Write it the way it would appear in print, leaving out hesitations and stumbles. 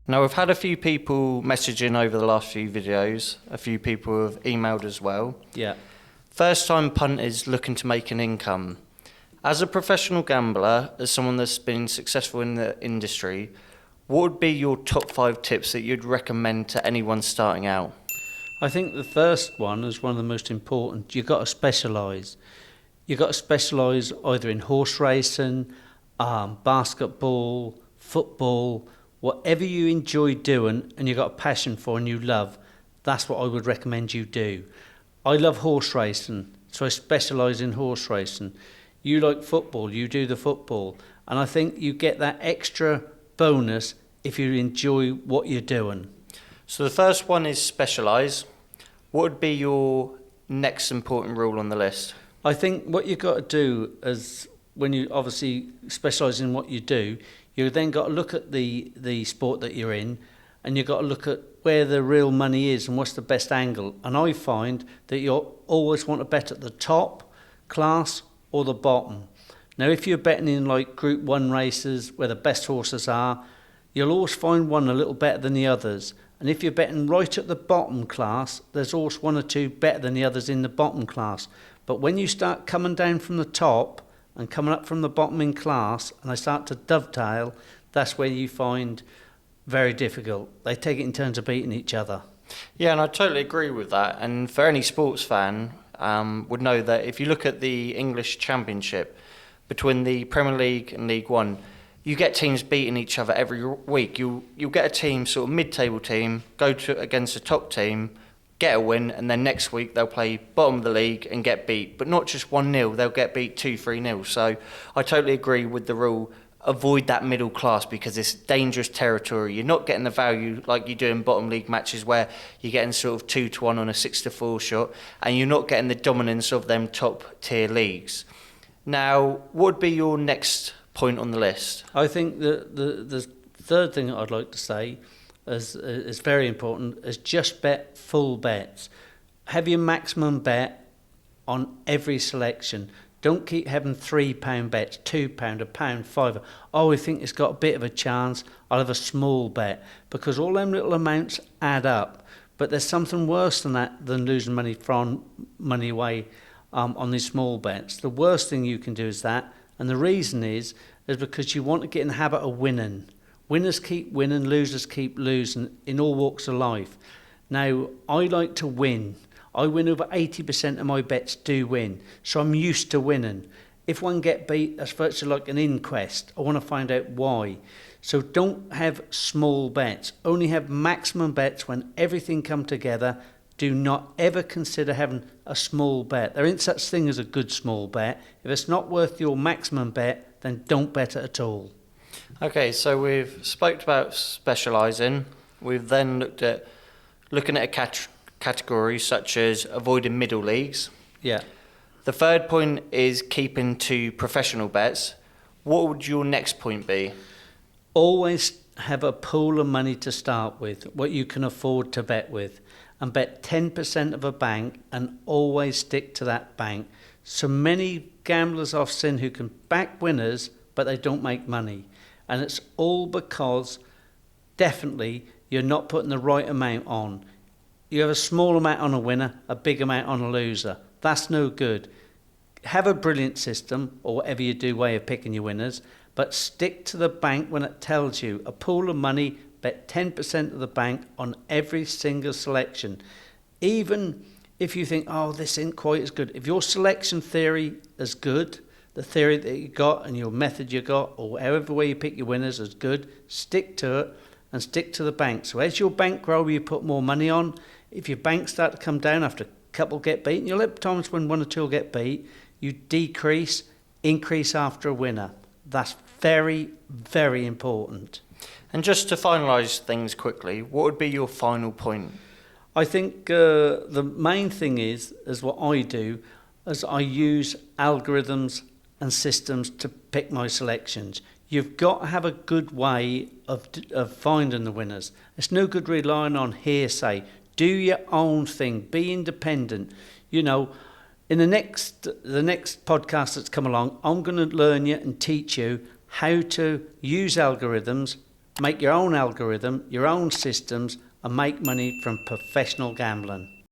Now, we've had a few people messaging over the last few videos. A few people have emailed as well. Yeah. First time punters looking to make an income. As a professional gambler, as someone that's been successful in the industry, what would be your top 5 tips that you'd recommend to anyone starting out? I think the first one is one of the most important. You've got to specialise. You've got to specialise either in horse racing, basketball, football, whatever you enjoy doing and you've got a passion for and you love, that's what I would recommend you do. I love horse racing, so I specialise in horse racing. You like football, you do the football. And I think you get that extra bonus if you enjoy what you're doing. So the first one is specialise. What would be your next important rule on the list? I think what you've got to do is, when you obviously specialise in what you do, you've then got to look at the sport that you're in, and you've got to look at where the real money is and what's the best angle. And I find that you always want to bet at the top class or the bottom. Now, if you're betting in like Group 1 races where the best horses are, you'll always find one a little better than the others. And if you're betting right at the bottom class, there's always one or two better than the others in the bottom class. But when you start coming down from the top and coming up from the bottom in class, and they start to dovetail, that's where you find very difficult. They take it in terms of beating each other. Yeah, and I totally agree with that. And for any sports fan, would know that if you look at the English Championship, between the Premier League and League One, you get teams beating each other every week. You'll get a team, sort of mid-table team, go against a top team, get a win, and then next week they'll play bottom of the league and get beat. But not just 1-0, they'll get beat 2-3-0. So I totally agree with the rule. Avoid that middle class because it's dangerous territory. You're not getting the value like you do in bottom league matches where you're getting sort of 2-1 on a 6-4 shot, and you're not getting the dominance of them top tier leagues. Now, what would be your next point on the list? I think the third thing that I'd like to say is very important, is just bet full bets. Have your maximum bet on every selection. Don't keep having £3 bets, £2, £1, £5. Oh, I think it's got a bit of a chance, I'll have a small bet. Because all them little amounts add up. But there's something worse than that, than losing money away on these small bets. The worst thing you can do is that. And the reason is because you want to get in the habit of winning. Winners keep winning, losers keep losing in all walks of life. Now, I like to win. I win over 80% of my bets do win. So I'm used to winning. If one get beat, that's virtually like an inquest. I want to find out why. So don't have small bets. Only have maximum bets when everything come together. Do not ever consider having a small bet. There ain't such thing as a good small bet. If it's not worth your maximum bet, then don't bet it at all. Okay, so we've spoke about specialising. We've then looking at a category such as avoiding middle leagues. Yeah. The third point is keeping to professional bets. What would your next point be? Always have a pool of money to start with, what you can afford to bet with, and bet 10% of a bank and always stick to that bank. So many gamblers I've seen who can back winners, but they don't make money. And it's all because definitely you're not putting the right amount on. You have a small amount on a winner, a big amount on a loser. That's no good. Have a brilliant system, or whatever you do way of picking your winners, but stick to the bank when it tells you. A pool of money, bet 10% of the bank on every single selection. Even if you think, oh, this isn't quite as good. If your selection theory is good, the theory that you got and your method you got, or however way you pick your winners is good, stick to it and stick to the bank. So as your bankroll, you put more money on. If your banks start to come down after a couple get beaten, you'll have times when 1 or 2 will get beat, you decrease, increase after a winner. That's very, very important. And just to finalise things quickly, what would be your final point? I think the main thing is what I do, is I use algorithms and systems to pick my selections. You've got to have a good way of finding the winners. It's no good relying on hearsay. Do your own thing. Be independent. You know, in the next podcast that's come along, I'm going to learn you and teach you how to use algorithms make your own algorithm, your own systems, and make money from professional gambling.